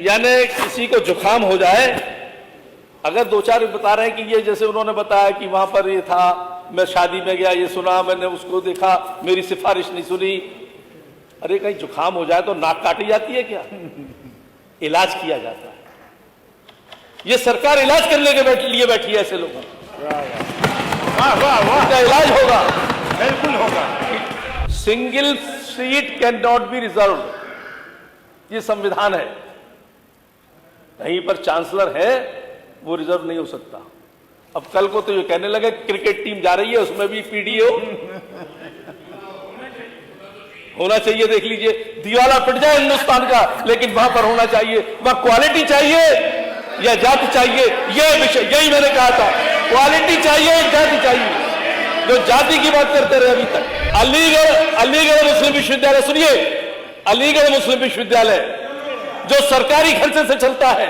यानी किसी को जुकाम हो जाए, अगर दो चार बता रहे हैं कि ये जैसे उन्होंने बताया कि वहां पर ये था, मैं शादी में गया, ये सुना, मैंने उसको देखा, मेरी सिफारिश नहीं सुनी। अरे कहीं जुकाम हो जाए तो नाक काटी जाती है क्या? इलाज किया जाता है। ये सरकार इलाज करने के लिए बैठी है ऐसे लोगों का इलाज होगा, बिल्कुल होगा। Single seat can not be reserve, ये संविधान है। कहीं पर चांसलर है वो रिजर्व नहीं हो सकता। अब कल को तो ये कहने लगे क्रिकेट टीम जा रही है उसमें भी पीडीओ होना चाहिए। देख लीजिए, दीवाला पिट जाए हिंदुस्तान का, लेकिन वहां पर होना चाहिए। वहां क्वालिटी चाहिए या जाति चाहिए, यह विषय, यही मैंने कहा था, क्वालिटी चाहिए या जाति चाहिए। जो जाति की बात करते रहे अभी तक। अलीगढ़ मुस्लिम विश्वविद्यालय, सुनिए, अलीगढ़ मुस्लिम विश्वविद्यालय जो सरकारी खर्चे से चलता है,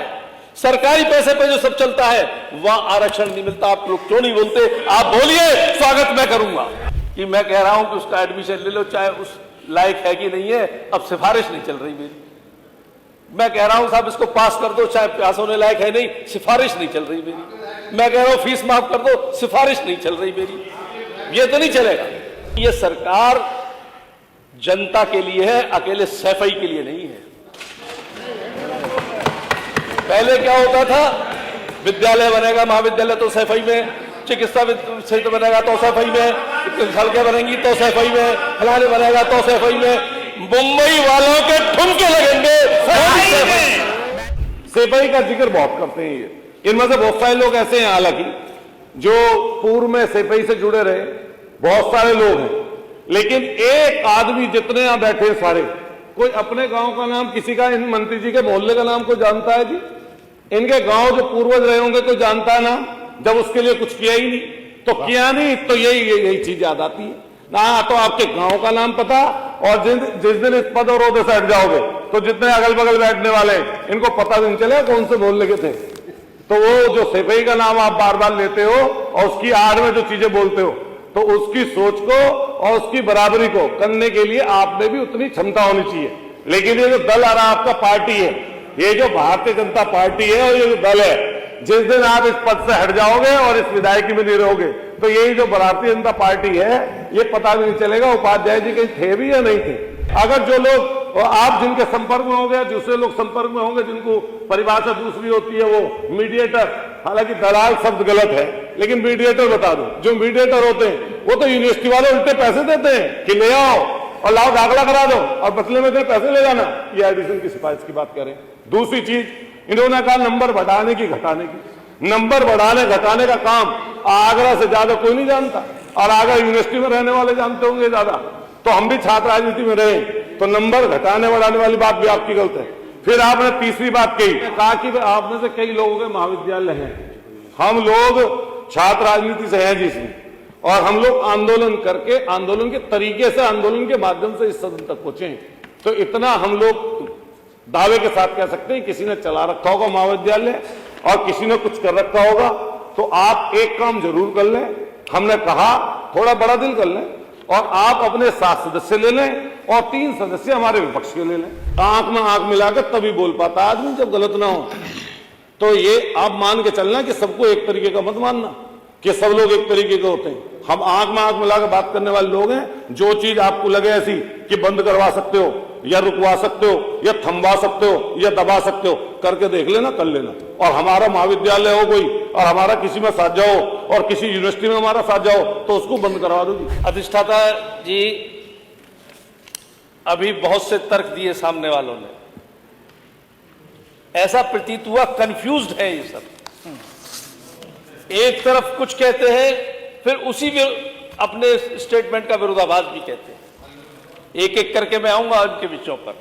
सरकारी पैसे पे जो सब चलता है, वहां आरक्षण नहीं मिलता। आप लोग क्यों नहीं बोलते? आप बोलिए, स्वागत मैं करूंगा। कि मैं कह रहा हूं कि उसका एडमिशन ले लो, चाहे उस लायक है कि नहीं है, अब सिफारिश नहीं चल रही मेरी। मैं कह रहा हूं साहब इसको पास कर दो, चाहे पास होने लायक है नहीं, सिफारिश नहीं चल रही मेरी। मैं कह रहा हूं फीस माफ कर दो, सिफारिश नहीं चल रही मेरी। ये तो नहीं चलेगा। ये सरकार जनता के लिए है, अकेले सैफई के लिए नहीं है। पहले क्या होता था, विद्यालय बनेगा, महाविद्यालय तो सैफई में, चिकित्सा क्षेत्र बनेगा तो सैफई में, सड़कें बनेंगी तो सैफई में, फलाने बनेगा तो सैफई में। मुंबई वालों के ठुमके लगेंगे सैफई का जिक्र बहुत करते हैं ये। इनमें से बहुत सारे लोग ऐसे हैं हालांकि जो पूर्व में सैफई से जुड़े रहे, बहुत सारे लोग हैं, लेकिन एक आदमी जितने यहां बैठे सारे, कोई अपने गांव का नाम, किसी का इन मंत्री जी के मोहल्ले का नाम कोई जानता है जी? इनके गांव जो पूर्वज रहे होंगे कोई जानता है नाम? जब उसके लिए कुछ किया ही नहीं, तो किया नहीं, तो यही चीज याद आती है ना। तो आपके गांव का नाम पता, और जिस दिन इस पद और ओहदे से हट जाओगे तो जितने अगल बगल बैठने वाले इनको पता नहीं चलेगा कौन से मोहल्ले के थे। तो वो जो सैफई का नाम आप बार बार लेते हो और उसकी आड़ में जो चीजें बोलते हो, तो उसकी सोच को और उसकी बराबरी को करने के लिए आप में भी उतनी क्षमता होनी चाहिए। लेकिन ये जो दल आ रहा है आपका, पार्टी है, ये जो भारतीय जनता पार्टी है और ये जो दल है, जिस दिन आप इस पद से हट जाओगे और इस विधायकी में नहीं रहोगे, तो यही जो भारतीय जनता पार्टी है, ये पता भी नहीं चलेगा उपाध्याय जी कहीं थे भी या नहीं थे। अगर जो लोग आप जिनके संपर्क में होंगे, दूसरे लोग संपर्क में होंगे, जिनको परिभाषा दूसरी होती है, वो मीडिएटर, हालांकि दलाल शब्द गलत है, लेकिन मीडिएटर बता दो। जो मीडिएटर होते हैं वो तो यूनिवर्सिटी वाले उल्टे पैसे देते हैं कि ले आओ और लाओ दाखला करा दो और बदले में पैसे ले जाना। ये एडिशन की सिफारिश की बात करें। दूसरी चीज, इन्होंने कहा नंबर बढ़ाने की घटाने की। नंबर बढ़ाने घटाने का काम आगरा से ज्यादा कोई नहीं जानता, और आगरा यूनिवर्सिटी में रहने वाले जानते होंगे ज्यादा। तो हम भी छात्र राजनीति में रहे, तो नंबर घटाने बढ़ाने वाली बात भी आपकी गलत है। फिर आपने तीसरी बात कहा कि आप में से कई लोगों के महाविद्यालय हैं, हम लोग छात्र राजनीति से हैं जिसमें, और हम लोग आंदोलन करके, आंदोलन के तरीके से, आंदोलन के माध्यम से इस सदन तक पहुंचे। तो इतना हम लोग दावे के साथ कह सकते हैं, किसी ने चला रखा होगा महाविद्यालय और किसी ने कुछ कर रखा होगा। तो आप एक काम जरूर कर लें, हमने कहा थोड़ा बड़ा दिल कर लें, और आप अपने 7 सदस्य ले लें और 3 सदस्य हमारे विपक्ष के ले लें। आंख में आंख मिलाकर तभी बोल पाता आदमी, जब गलत ना हो। तो ये आप मान के चलना कि सबको एक तरीके का मत मानना कि सब लोग एक तरीके के होते हैं। हम आंख में आंख मिलाकर बात करने वाले लोग हैं। जो चीज आपको लगे ऐसी कि बंद करवा सकते हो या रुकवा सकते हो या थमवा सकते हो या दबा सकते हो, करके देख लेना, कर लेना। और हमारा महाविद्यालय हो कोई और हमारा किसी में साथ जाओ और किसी यूनिवर्सिटी में हमारा साथ जाओ तो उसको बंद करवा दो। अधिष्ठाता जी, अभी बहुत से तर्क दिए सामने वालों ने, ऐसा प्रतीत हुआ कंफ्यूज्ड है ये सब। एक तरफ कुछ कहते हैं, फिर उसी अपने स्टेटमेंट का विरोधाभास भी कहते हैं। एक एक करके मैं आऊंगा उनके विषयों पर,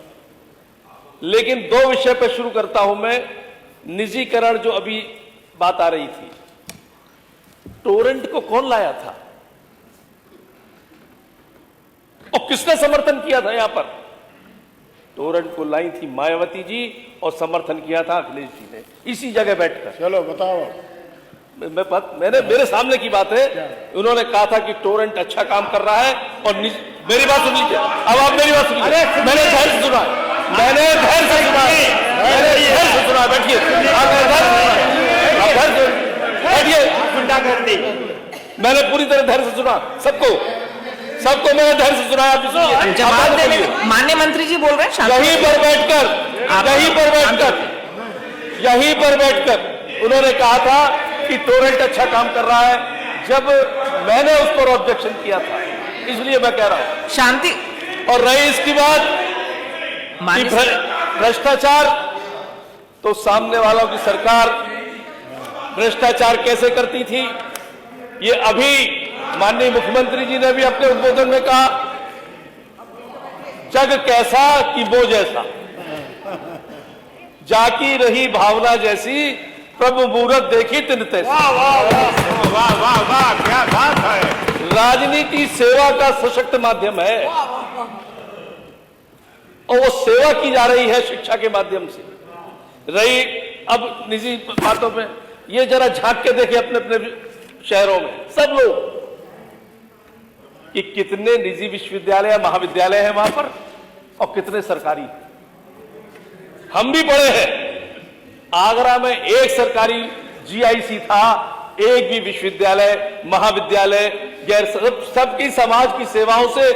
लेकिन 2 विषय पर शुरू करता हूं मैं। निजीकरण जो अभी बात आ रही थी, टोरेंट को कौन लाया था और किसने समर्थन किया था? यहां पर टोरेंट को लाई थी मायावती जी और समर्थन किया था अखिलेश जी ने, इसी जगह बैठकर। चलो बताओ। मैंने मेरे सामने की बात है, उन्होंने कहा था कि टोरेंट अच्छा काम कर रहा है। और मेरी बात सुन लीजिए, अब आप मेरी बात सुनिए। मैंने धैर्य से सुना है, मैंने धैर्य से सुना है, मैंने कर दी। मैंने पूरी तरह धैर्य से सुना, सबको मैंने धैर्य से सुना। आप सुनिए, जवाब देने में माननीय मंत्री जी बोल रहे हैं शांति यहीं पर बैठकर उन्होंने कहा था कि टोरेंट अच्छा काम कर रहा है। जब मैंने उस पर ऑब्जेक्शन किया था, इसलिए मैं कह रहा हूं शांति। और रही इसकी बात कि भ्रष्टाचार, तो सामने वालों की सरकार भ्रष्टाचार कैसे करती थी, ये अभी माननीय मुख्यमंत्री जी ने भी अपने उद्बोधन में कहा, जग कैसा कि वो जैसा, जाकी रही भावना जैसी, प्रभु मूरत देखी तिन तैसी। वाह वाह वाह वाह वाह वाह, क्या बात है। राजनीति सेवा का सशक्त माध्यम है और वो सेवा की जा रही है शिक्षा के माध्यम से। रही अब निजी बातों में, ये जरा झांक के देखे अपने अपने शहरों में सब लोग कि कितने निजी विश्वविद्यालय महाविद्यालय हैं वहां पर और कितने सरकारी। हम भी पढ़े हैं, आगरा में एक सरकारी जीआईसी था, एक भी विश्वविद्यालय महाविद्यालय गैर सबकी समाज की सेवाओं से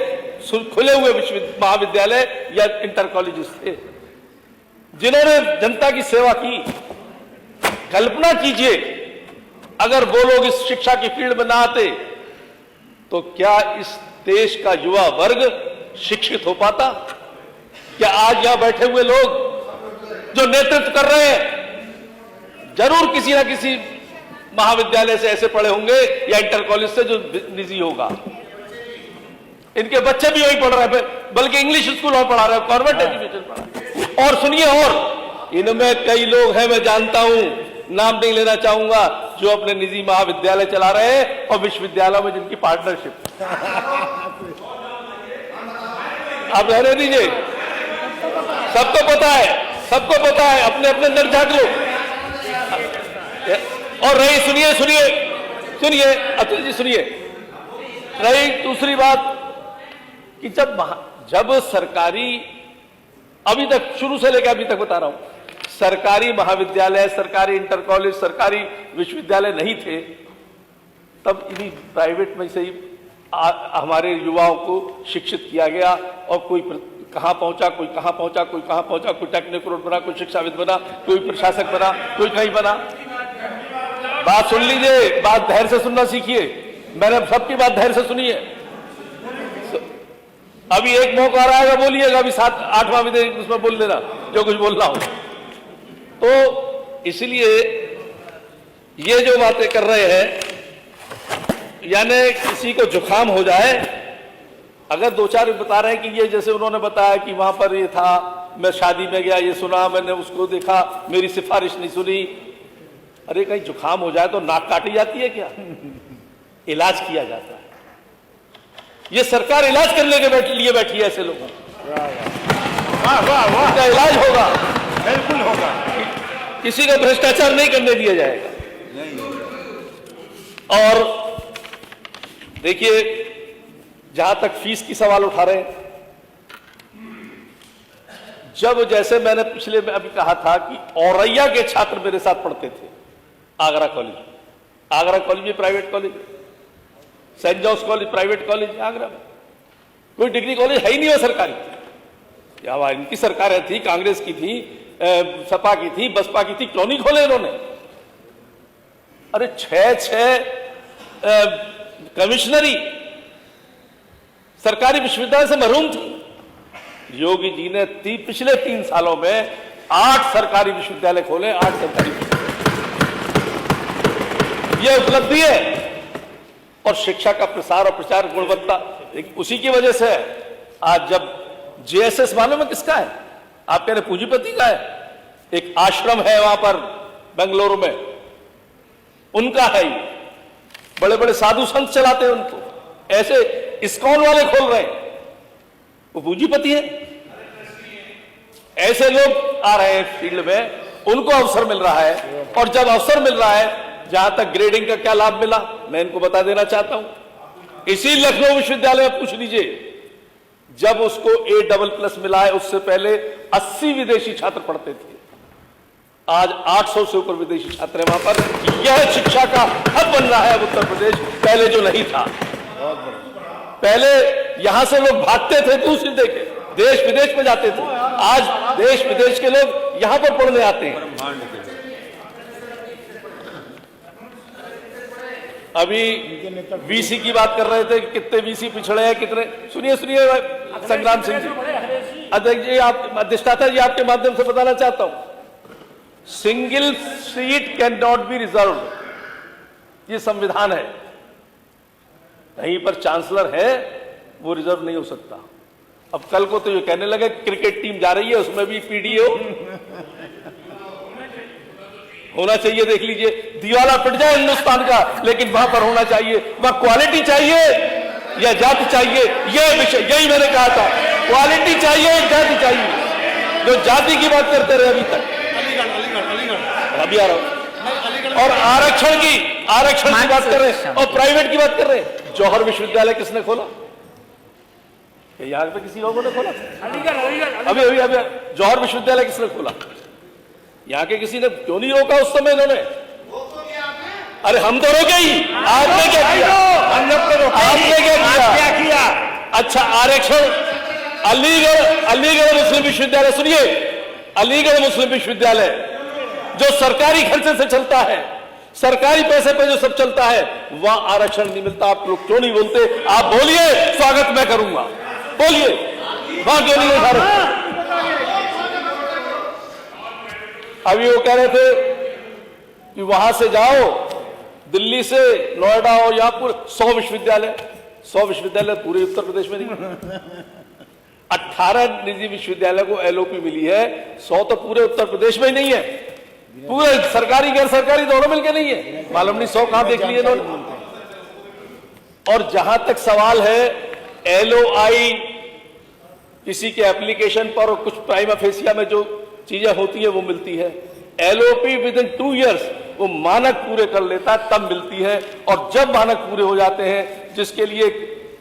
खुले हुए महाविद्यालय या इंटर कॉलेजेस थे जिन्होंने जनता की सेवा की। कल्पना कीजिए अगर वो लोग इस शिक्षा की फील्ड में ना आते तो क्या इस देश का युवा वर्ग शिक्षित हो पाता? क्या आज यहां बैठे हुए लोग जो नेतृत्व कर रहे हैं जरूर किसी ना किसी महाविद्यालय से ऐसे पढ़े होंगे या इंटर कॉलेज से जो निजी होगा। इनके बच्चे भी वही पढ़ रहे हैं, बल्कि इंग्लिश स्कूल और पढ़ा रहे हैं, कॉन्वेंट एजुकेशन पढ़ा रहे हैं। और सुनिए, और इनमें कई लोग हैं, मैं जानता हूं, नाम नहीं लेना चाहूंगा, जो अपने निजी महाविद्यालय चला रहे हैं और विश्वविद्यालयों में जिनकी पार्टनरशिप। आप रहने दीजिए, सबको पता है, अपने अपने अंदर झांक लो। और रही सुनिए अतुल जी, सुनिए, रही दूसरी बात कि जब सरकारी, अभी तक शुरू से लेकर अभी तक बता रहा हूं, सरकारी महाविद्यालय, सरकारी इंटर कॉलेज, सरकारी विश्वविद्यालय नहीं थे, तब इन्हीं प्राइवेट में से ही हमारे युवाओं को शिक्षित किया गया। और कोई कहां पहुंचा, कोई कहां पहुंचा, कोई टेक्निकल बना, कोई शिक्षाविद बना, कोई प्रशासक बना, कोई कहीं बना। बात सुन लीजिए, बात धैर्य से सुनना सीखिए। मैंने सबकी बात धैर्य से सुनी है। अभी एक मौका आ रहा है, बोलिएगा, अभी 7-8वां विधेयक उसमें बोल देना जो कुछ बोल रहा हूं। तो इसलिए ये जो बातें कर रहे हैं, यानी किसी को जुकाम हो जाए, अगर 2-4 बता रहे हैं कि ये, जैसे उन्होंने बताया कि वहां पर ये था, मैं शादी में गया, ये सुना, मैंने उसको देखा, मेरी सिफारिश नहीं सुनी। अरे कहीं जुकाम हो जाए तो नाक काटी जाती है क्या? इलाज किया जाता है। ये सरकार इलाज करने के लिए बैठी है ऐसे लोगों का इलाज होगा, बिल्कुल होगा। किसी को भ्रष्टाचार नहीं करने दिया जाएगा। और देखिए, जहां तक फीस की सवाल उठा रहे हैं, जब जैसे मैंने पिछले में अभी कहा था कि औरैया के छात्र मेरे साथ पढ़ते थे आगरा कॉलेज में private college, saint John's college private college Agra में, कोई डिग्री कॉलेज है ही नहीं हो सरकारी। या इनकी सरकारें थी, कांग्रेस की थी, सपा की थी, बसपा की थी, क्यों नहीं खोले इन्होंने? अरे 6 कमिश्नरी सरकारी विश्वविद्यालय से महरूम थी। योगी जी ने पिछले 3 सालों में 8 सरकारी विश्वविद्यालय खोले, 8 सरकारी विश्वविद्यालय। यह उपलब्धि है। और शिक्षा का प्रसार और प्रचार, गुणवत्ता, उसी की वजह से आज जब जेएसएस मालूम है किसका है? आप कह रहे पूंजीपति का है। एक आश्रम है वहां पर बेंगलुरु में, उनका है। बड़े बड़े साधु संत चलाते हैं उनको, ऐसे इस्कॉन वाले खोल रहे हैं, वो पूंजीपति है। ऐसे लोग आ रहे हैं फील्ड में, उनको अवसर मिल रहा है। और जब अवसर मिल रहा है, जहां तक ग्रेडिंग का क्या लाभ मिला मैं इनको बता देना चाहता हूं। इसी लखनऊ विश्वविद्यालय में पूछ लीजिए, जब उसको A++ मिला है, उससे पहले 80 विदेशी छात्र पढ़ते थे। आज 800 से ऊपर विदेशी छात्र हैं वहां पर। यह शिक्षा का हब बन रहा है उत्तर प्रदेश, पहले जो नहीं था। पहले यहां से लोग भागते थे दूसरी देखे, देश विदेश में जाते थे। आज देश विदेश के लोग यहां पर पढ़ने आते हैं। अभी वीसी की बात कर रहे थे, कितने वीसी पिछड़े हैं, कितने। सुनिए सुनिए संग्राम सिंह जी, अध्यक्ष जी, आप अधिष्ठाता जी, आपके माध्यम से बताना चाहता हूं, single seat can not be reserve, ये संविधान है। कहीं पर चांसलर है वो रिजर्व नहीं हो सकता। अब कल को तो ये कहने लगे क्रिकेट टीम जा रही है उसमें भी पीडीओ होना चाहिए। देख लीजिए, दिवाला पिट जाए हिंदुस्तान का, लेकिन वहां पर होना चाहिए, वहां क्वालिटी चाहिए या जाति चाहिए, यह विषय, यही मैंने कहा था, क्वालिटी चाहिए जाति चाहिए। जो जाति की बात करते रहे अभी तक, अभी आ रहा हूं, और आरक्षण की बात कर रहे हैं और प्राइवेट की बात कर रहे हैं। जौहर विश्वविद्यालय किसने खोला? यहाँ पे किसी लोगों ने खोला? अभी जौहर विश्वविद्यालय किसने खोला? यहाँ के किसी ने क्यों नहीं रोका उस समय? इन्होंने, अरे हम तो रोके ही, आपने क्या किया? आपने क्या किया? अच्छा, आरक्षण अलीगढ़ मुस्लिम विश्वविद्यालय, सुनिए, अलीगढ़ मुस्लिम विश्वविद्यालय जो सरकारी खर्चे से चलता है, सरकारी पैसे पे जो सब चलता है, वहां आरक्षण नहीं मिलता। आप लोग क्यों नहीं बोलते? आप बोलिए, स्वागत मैं करूंगा। बोलिए, वहां क्यों नहीं उठा रहे? अभी वो कह रहे थे कि वहां से जाओ, दिल्ली से नोएडा हो, यहां पूरे 100 विश्वविद्यालय पूरे उत्तर प्रदेश में नहीं। 18 निजी विश्वविद्यालय को एलओपी मिली है, 100 तो पूरे उत्तर प्रदेश में ही नहीं है, पूरे सरकारी गैर सरकारी दोनों मिलकर नहीं है। मालूम नहीं 100 कहां देख लिए इन्होंने। और जहां तक सवाल है एलओआई किसी के एप्लीकेशन पर और कुछ प्राइमा फेसिया में जो चीजें होती है वो मिलती है। एलओपी विद इन 2 इयर्स वो मानक पूरे कर लेता है तब मिलती है। और जब मानक पूरे हो जाते हैं, जिसके लिए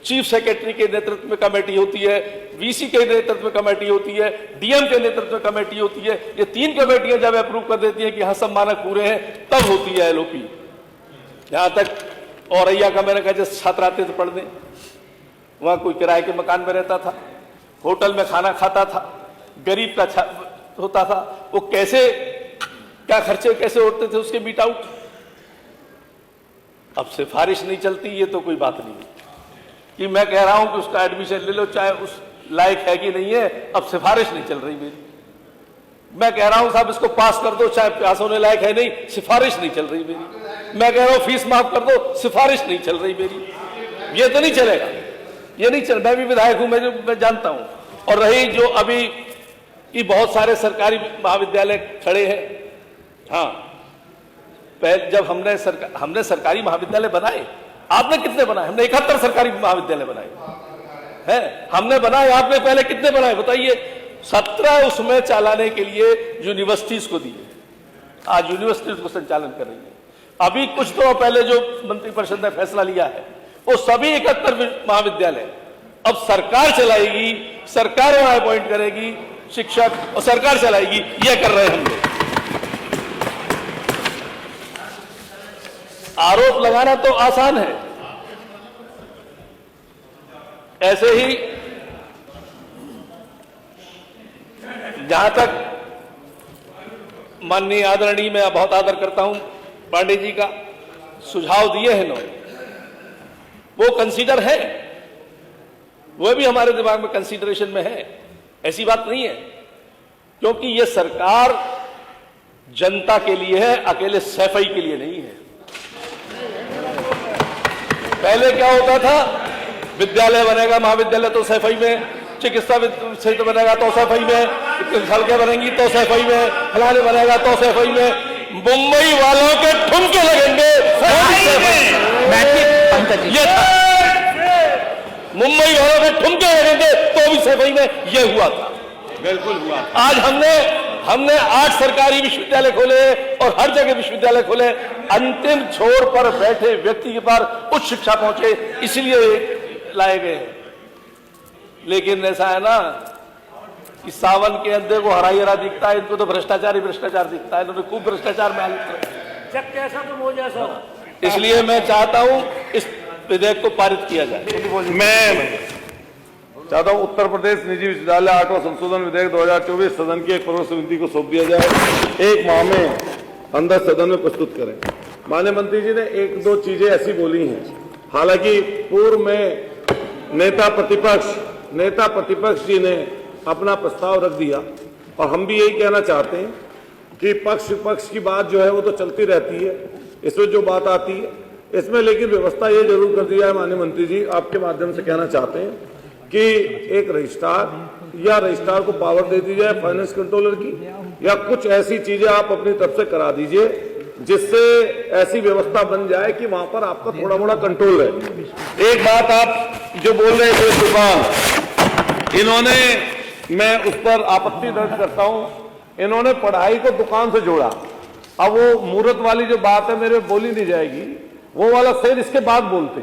चीफ सेक्रेटरी के नेतृत्व में कमेटी होती है, वीसी के नेतृत्व में कमेटी होती है, डीएम के नेतृत्व में कमेटी होती है, ये 3 कमेटियां जब अप्रूव कर देती हैं कि हाँ सब मानक पूरे हैं, तब होती है एलओपी। यहां तक औरैया का मैंने कहा, जैसे छात्र आते थे पढ़ने, वहां कोई किराए के मकान में रहता था, होटल में खाना खाता था, गरीब का होता था, वो कैसे क्या खर्चे कैसे होते थे उसके बीट आउट। अब सिफारिश नहीं चलती, ये तो कोई बात नहीं कि मैं कह रहा हूं कि उसका एडमिशन ले लो, चाहे उस लायक है कि नहीं है, अब सिफारिश नहीं चल रही मेरी। मैं कह रहा हूं साहब इसको पास कर दो, चाहे पास होने लायक है नहीं, सिफारिश नहीं चल रही मेरी। मैं कह रहा हूं फीस माफ कर दो, सिफारिश नहीं चल रही मेरी। ये तो नहीं चलेगा, ये नहीं चल। मैं भी विधायक हूं, मैं जानता हूं। और रही जो अभी कि बहुत सारे सरकारी महाविद्यालय खड़े हैं, हाँ, पहले जब हमने सरकारी महाविद्यालय बनाए, आपने कितने बनाए? हमने 71 सरकारी महाविद्यालय बनाए हैं, हमने बनाए। आपने पहले कितने बनाए बताइए? 17 उसमें चलाने के लिए यूनिवर्सिटीज को दिए। आज यूनिवर्सिटीज को संचालन कर रही है। अभी कुछ तो पहले जो मंत्रिपरिषद ने फैसला लिया है, वो सभी 71 महाविद्यालय अब सरकार चलाएगी, सरकार वहां अपॉइंट करेगी शिक्षक और सरकार चलाएगी। ये कर रहे हैं हम लोग। आरोप लगाना तो आसान है, ऐसे ही जहां तक माननीय आदरणीय, मैं बहुत आदर करता हूं पांडे जी का, सुझाव दिए हैं इन्होंने, वो कंसीडर है, वो भी हमारे दिमाग में कंसीडरेशन में है, ऐसी बात नहीं है। क्योंकि ये सरकार जनता के लिए है, अकेले सैफई के लिए नहीं है। पहले क्या होता था, विद्यालय बनेगा, महाविद्यालय तो सैफई में, चिकित्सा क्षेत्र बनेगा तो सैफई में, सड़कें बनेंगी तो सैफई में, फलाने बनेगा तो सैफई में। मुंबई वालों के ठुमके लगेंगे, ये था। मुंबई वालों के ठुमके लगेंगे तो भी सैफई में, ये हुआ था, बिल्कुल हुआ। आज हमने 8 सरकारी विश्वविद्यालय खोले और हर जगह विश्वविद्यालय खोले। अंतिम छोर पर बैठे व्यक्ति के पास उच्च शिक्षा पहुंचे, इसलिए लाए गए। लेकिन ऐसा है ना, कि सावन के अंधे को हरा ही हरा दिखता है, इनको तो भ्रष्टाचार ही भ्रष्टाचार दिखता है। इन्होंने खूब भ्रष्टाचार में इसलिए मैं चाहता हूं इस विधेयक को पारित किया जाए। मैं चाहता हूं उत्तर प्रदेश निजी विश्वविद्यालय 8वां संशोधन विधेयक 2024 सदन की एक पूर्व समिति को सौंप दिया जाए, 1 माह में अंदर सदन में प्रस्तुत करें। माननीय मंत्री जी ने 1-2 चीजें ऐसी बोली हैं, हालांकि पूर्व में नेता प्रतिपक्ष जी ने अपना प्रस्ताव रख दिया और हम भी यही कहना चाहते हैं कि पक्ष विपक्ष की बात जो है वो तो चलती रहती है, इसमें जो बात आती है इसमें लेकिन व्यवस्था ये जरूर कर दिया है। माननीय मंत्री जी आपके माध्यम से कहना चाहते हैं कि एक रजिस्ट्रार को पावर दे दी जाए फाइनेंस कंट्रोलर की, या कुछ ऐसी चीजें आप अपनी तरफ से करा दीजिए जिससे ऐसी व्यवस्था बन जाए कि वहां पर आपका थोड़ा मोड़ा कंट्रोल रहे। एक बात आप जो बोल रहे थे दुकान, इन्होंने, मैं उस पर आपत्ति दर्ज करता हूं, इन्होंने पढ़ाई को दुकान से जोड़ा। अब वो मुहूर्त वाली जो बात है मेरे बोली नहीं जाएगी, वो वाला शेर इसके बाद बोलते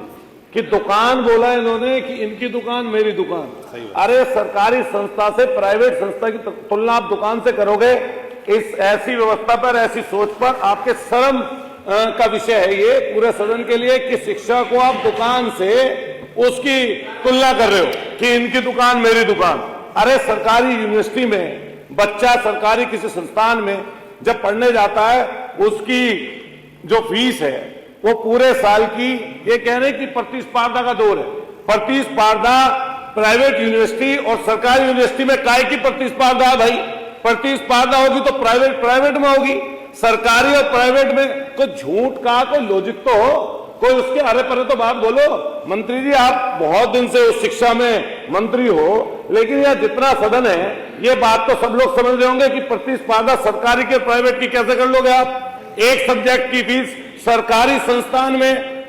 कि दुकान बोला इन्होंने कि इनकी दुकान मेरी दुकान। अरे सरकारी संस्था से प्राइवेट संस्था की तुलना आप दुकान से करोगे, इस ऐसी व्यवस्था पर, ऐसी सोच पर आपके शर्म का विषय है ये पूरे सदन के लिए कि शिक्षा को आप दुकान से उसकी तुलना कर रहे हो कि इनकी दुकान मेरी दुकान। अरे सरकारी यूनिवर्सिटी में बच्चा सरकारी किसी संस्थान में जब पढ़ने जाता है, उसकी जो फीस है वो पूरे साल की, ये कह रहे हैं कि प्रतिस्पर्धा का दौर है। प्रतिस्पर्धा प्राइवेट यूनिवर्सिटी और सरकारी यूनिवर्सिटी में काय की प्रतिस्पर्धा है भाई? प्रतिस्पर्धा होगी तो प्राइवेट में होगी, सरकारी और प्राइवेट में। कोई झूठ का कोई लॉजिक तो हो, कोई उसके अरे परे तो बात बोलो। मंत्री जी आप बहुत दिन से उस शिक्षा में मंत्री हो, लेकिन यह जितना सदन है ये बात तो सब लोग समझ रहे होंगे कि प्रतिस्पर्धा सरकारी के प्राइवेट की कैसे कर लोगे आप। एक सब्जेक्ट की फीस सरकारी संस्थान में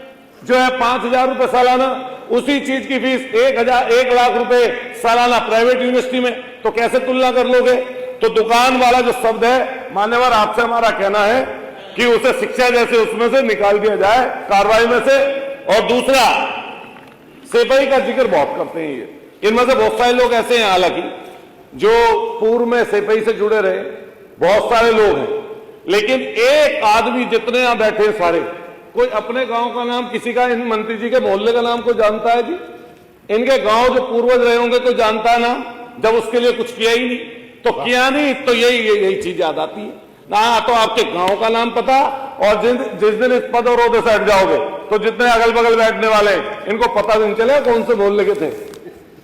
जो है 5,000 रुपए सालाना, उसी चीज की फीस 1 लाख रुपए सालाना प्राइवेट यूनिवर्सिटी में, तो कैसे तुलना कर लोगे? तो दुकान वाला जो शब्द है, मान्यवर आपसे हमारा कहना है कि उसे शिक्षा जैसे उसमें से निकाल दिया जाए कार्रवाई में से। और दूसरा, सेपई का जिक्र बहुत करते हैं ये, इनमें से बहुत सारे लोग ऐसे हैं हालांकि जो पूर्व में सेपई से जुड़े रहे, बहुत सारे लोग हैं, लेकिन एक आदमी जितने यहां बैठे सारे, कोई अपने गांव का नाम, किसी का, इन मंत्री जी के मोहल्ले का नाम कोई जानता है जी? इनके गांव जो पूर्वज रहे होंगे कोई जानता है नाम? जब उसके लिए कुछ किया ही नहीं, तो किया नहीं तो यही चीज याद आती है ना। तो आपके गांव का नाम पता, और जिस दिन इस पद और ओहदे से हट जाओगे तो जितने अगल बगल बैठने वाले इनको पता नहीं चलेगा कौन से मोहल्ले के थे।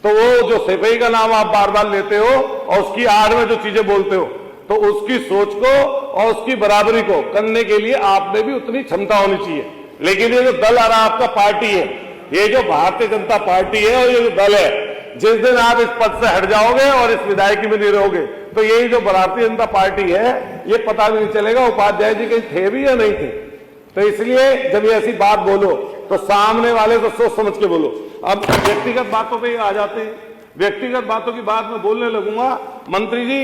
तो वो जो सेपई का नाम आप बार बार लेते हो और उसकी आड़ में जो चीजें बोलते हो, तो उसकी सोच को और उसकी बराबरी को करने के लिए आप में भी उतनी क्षमता होनी चाहिए। लेकिन ये जो दल आ रहा आपका पार्टी है, ये जो भारतीय जनता पार्टी है और ये जो दल है, जिस दिन आप इस पद से हट जाओगे और इस विधायकी में नहीं रहोगे, तो यही जो भारतीय जनता पार्टी है ये पता भी नहीं चलेगा उपाध्याय जी कहीं थे भी या नहीं थे। तो इसलिए जब ये ऐसी बात बोलो तो सामने वाले को सोच समझ के बोलो। अब व्यक्तिगत बातों पे आ जाते हैं, व्यक्तिगत बातों की बात मैं बोलने लगूंगा। मंत्री जी,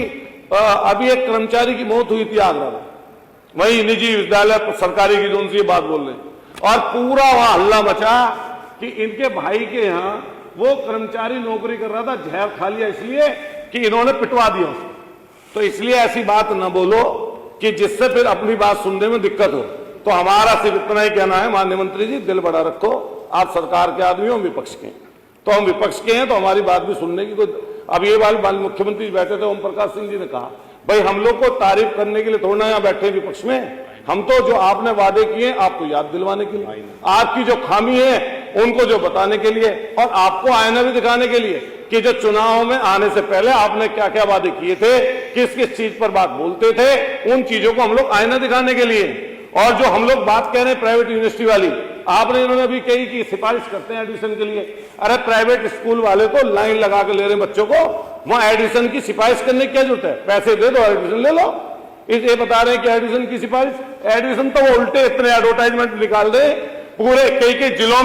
अभी एक कर्मचारी की मौत हुई थी आगरा में, वही निजी विद्यालय सरकारी की, जो ये बात बोल रहे हैं, और पूरा वहां हल्ला मचा कि इनके भाई के यहाँ वो कर्मचारी नौकरी कर रहा था, जहर खा लिया इसलिए कि इन्होंने पिटवा दिया उसको। तो इसलिए ऐसी बात न बोलो कि जिससे फिर अपनी बात सुनने में दिक्कत हो। तो हमारा सिर्फ इतना ही कहना है, माननीय मंत्री जी दिल बड़ा रखो, आप सरकार के आदमी हो, हम विपक्ष के हैं, तो हम विपक्ष के हैं तो हमारी बात भी सुनने की कोई। अब ये बात मुख्यमंत्री बैठे थे, ओम प्रकाश सिंह जी ने कहा, भाई हम लोग को तारीफ करने के लिए थोड़ा यहाँ बैठे विपक्ष में, हम तो जो आपने वादे किए आपको याद दिलवाने के लिए, आपकी जो खामी है उनको जो बताने के लिए, और आपको आईना भी दिखाने के लिए कि जो चुनाव में आने से पहले आपने क्या क्या वादे किए थे, किस किस चीज पर बात बोलते थे, उन चीजों को हम लोग आईना दिखाने के लिए। और जो हम लोग बात कह रहे हैं प्राइवेट यूनिवर्सिटी वाली, आपने इन्होंने भी कही कि सिफारिश करते हैं एडमिशन के लिए। अरे प्राइवेट स्कूल वाले तो लाइन लगा के ले रहे हैं बच्चों को, वहां एडमिशन की सिफारिश करने की क्या जरूरत है? पैसे दे दो एडमिशन ले लो। ये बता रहे हैं कि एडमिशन की सिफारिश, एडमिशन तो वो उल्टे इतने एडवर्टाइजमेंट निकाल दे पूरे कई जिलों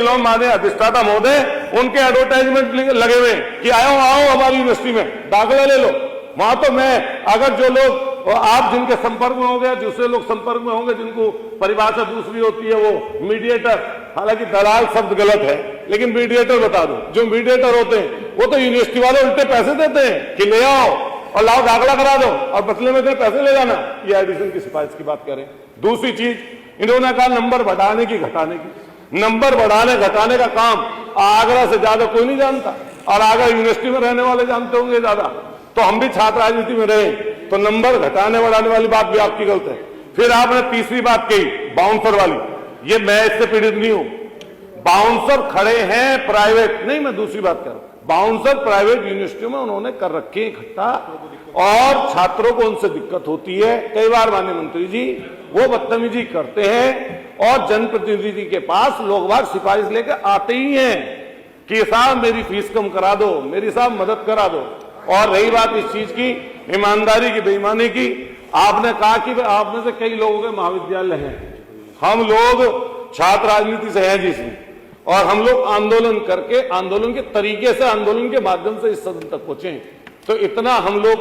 में माने अधिष्ठाता महोदय उनके एडवर्टाइजमेंट लगे हुए कि आओ हमारी यूनिवर्सिटी में दाखिला ले लो। वहां तो मैं, अगर जो लोग और आप जिनके संपर्क में होंगे, दूसरे लोग संपर्क में होंगे, जिनको परिभाषा दूसरी होती है, वो मीडिएटर, हालांकि दलाल शब्द गलत है, लेकिन मीडिएटर बता दो। जो मीडिएटर होते हैं वो तो यूनिवर्सिटी वाले उल्टे पैसे देते हैं कि ले आओ और लाओ दाखला करा दो और बदले में पैसे ले जाना। ये एडिशन की सिफारिश की बात करें। दूसरी चीज इन्होंने कहा नंबर बढ़ाने की घटाने की। नंबर बढ़ाने घटाने का काम आगरा से ज्यादा कोई नहीं जानता, और आगरा यूनिवर्सिटी में रहने वाले जानते होंगे ज्यादा। तो हम भी छात्र राजनीति में रहे, तो नंबर घटाने बढ़ाने वाली बात भी आपकी गलत है। फिर आपने तीसरी बात कही बाउंसर वाली, ये मैं इससे पीड़ित नहीं हूं। बाउंसर खड़े हैं प्राइवेट, नहीं मैं दूसरी बात कर रहा हूं, बाउंसर प्राइवेट यूनिवर्सिटियों में उन्होंने कर रखे हैं इकट्ठा, और छात्रों को उनसे दिक्कत होती है। कई बार माननीय मंत्री जी वो बदतमीजी करते हैं, और जनप्रतिनिधि के पास लोग बाग सिफारिश लेकर आते ही हैं कि साहब मेरी फीस कम करा दो, मेरी साहब मदद करा दो। और रही बात इस चीज की ईमानदारी की, बेईमानी की, आपने कहा कि आप में से कई लोगों के महाविद्यालय हैं, हम लोग छात्र राजनीति से हैं जिसमें, और हम लोग आंदोलन करके, आंदोलन के तरीके से, आंदोलन के माध्यम से इस सदन तक पहुंचे। तो इतना हम लोग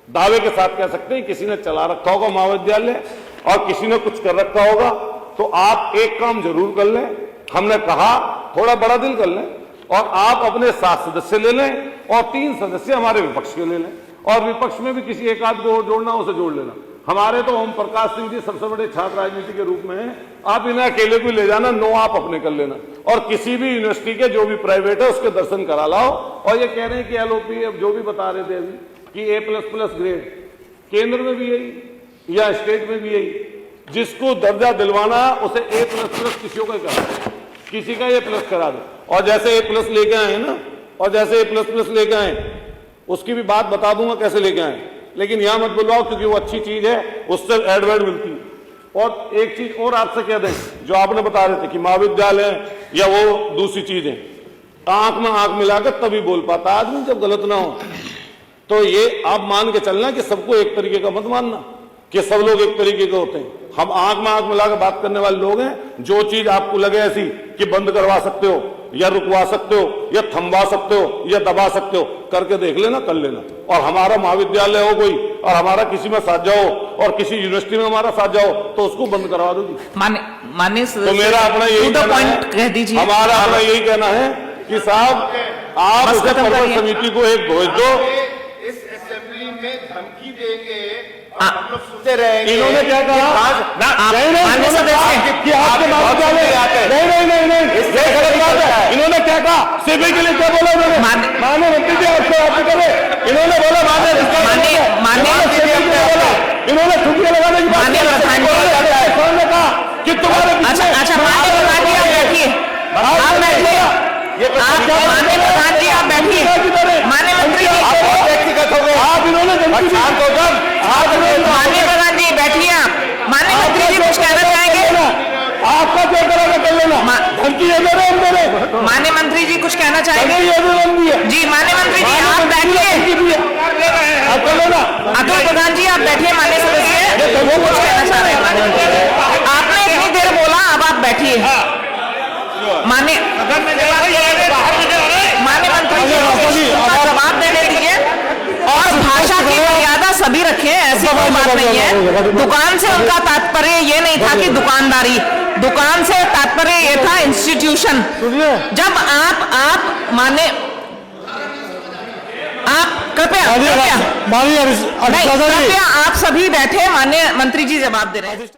दावे के साथ कह सकते हैं किसी ने चला रखा होगा महाविद्यालय और किसी ने कुछ कर रखा होगा। तो आप एक काम जरूर कर लें, हमने कहा थोड़ा बड़ा दिल कर लें, और आप अपने 7 सदस्य ले लें और 3 सदस्य हमारे विपक्ष के ले लें, और विपक्ष में भी किसी एक आध को जोड़ना उसे जोड़ लेना। हमारे तो ओम प्रकाश सिंह जी सबसे बड़े छात्र राजनीति के रूप में हैं, आप इन्हें अकेले को ले जाना, 9 आप अपने कर लेना, और किसी भी यूनिवर्सिटी के जो भी प्राइवेट है उसके दर्शन करा लाओ। और ये कह रहे हैं कि एलओपी, अब जो भी बता रहे थे अभी कि A++ ग्रेड, केंद्र में भी यही या स्टेट में भी यही, जिसको दर्जा दिलवाना उसे A++ किसी का करा, किसी का A+ करा दो। और जैसे A+ लेके आए ना, और जैसे A++ लेके आए, उसकी भी बात बता दूंगा कैसे लेके आए, लेकिन यहां मत बुलवाओ क्योंकि वो अच्छी चीज है, उससे एडवर्ड मिलती है। और एक चीज और आपसे कह दें, जो आपने बता रहे थे कि महाविद्यालय या वो दूसरी चीजें, आंख में आंख मिलाकर तभी बोल पाता आदमी जब गलत ना हो। तो ये आप मान के चलना कि सबको एक तरीके का मत मानना कि सब लोग एक तरीके के होते हैं। हम आंख में आंख मिलाकर बात करने वाले लोग हैं। जो चीज आपको लगे ऐसी कि बंद करवा सकते हो या रुकवा सकते हो या थमवा सकते हो या दबा सकते हो, करके देख लेना, कर लेना। और हमारा महाविद्यालय हो कोई और हमारा किसी में साथ जाओ और किसी यूनिवर्सिटी में हमारा साथ जाओ तो उसको बंद करवा दो जी। मान्य तो मेरा अपना यही कह दीजिए, हमारा अपना यही कहना है कि साहब आप उसे पर्वत समिति को एक भेज दो। इस असेंबली में धमकी देंगे, हम लोग सुनते रहेंगे। इन्होंने क्या कहा? इन्होंने क्या कहा? सीबी के लिए क्या बोला उन्होंने? माननीय मंत्री जी आपको इन्होंने बोला इन्होंने छुट्टियां लगाने की बात कहा कि तुम्हारे अच्छा माननीय प्रधान जी आप बैठिए, माननीय प्रधान जी आप बैठिए, माननीय मंत्री जी व्यक्तिगत हो गए आप। इन्होंने माननीय प्रधान जी बैठिए, आप माननीय मंत्री जी कुछ कहना चाहेंगे? आपका क्या करेगा कर लेना, धमकी ये दे रहे हम दे रहे। माननीय मंत्री जी कुछ कहना चाहेंगे? जी माननीय मंत्री जी आप बैठिए, आप कर लेना। अतुल प्रधान जी आप बैठिए, माननीय सदस्य वो कुछ कहना चाह रहे हैं। आपने इतनी देर बोला, अब आप बैठिए। माननीय मंत्री जी का जवाब देने दीजिए, और भाषा की मर्यादा सभी रखें, ऐसी कोई बात नहीं है। दुकान से उनका तात्पर्य ये नहीं था कि दुकानदारी, दुकान से तात्पर्य ये था इंस्टीट्यूशन। जब आप माने, आप कृपया आप सभी बैठे, माननीय मंत्री जी जवाब दे रहे हैं।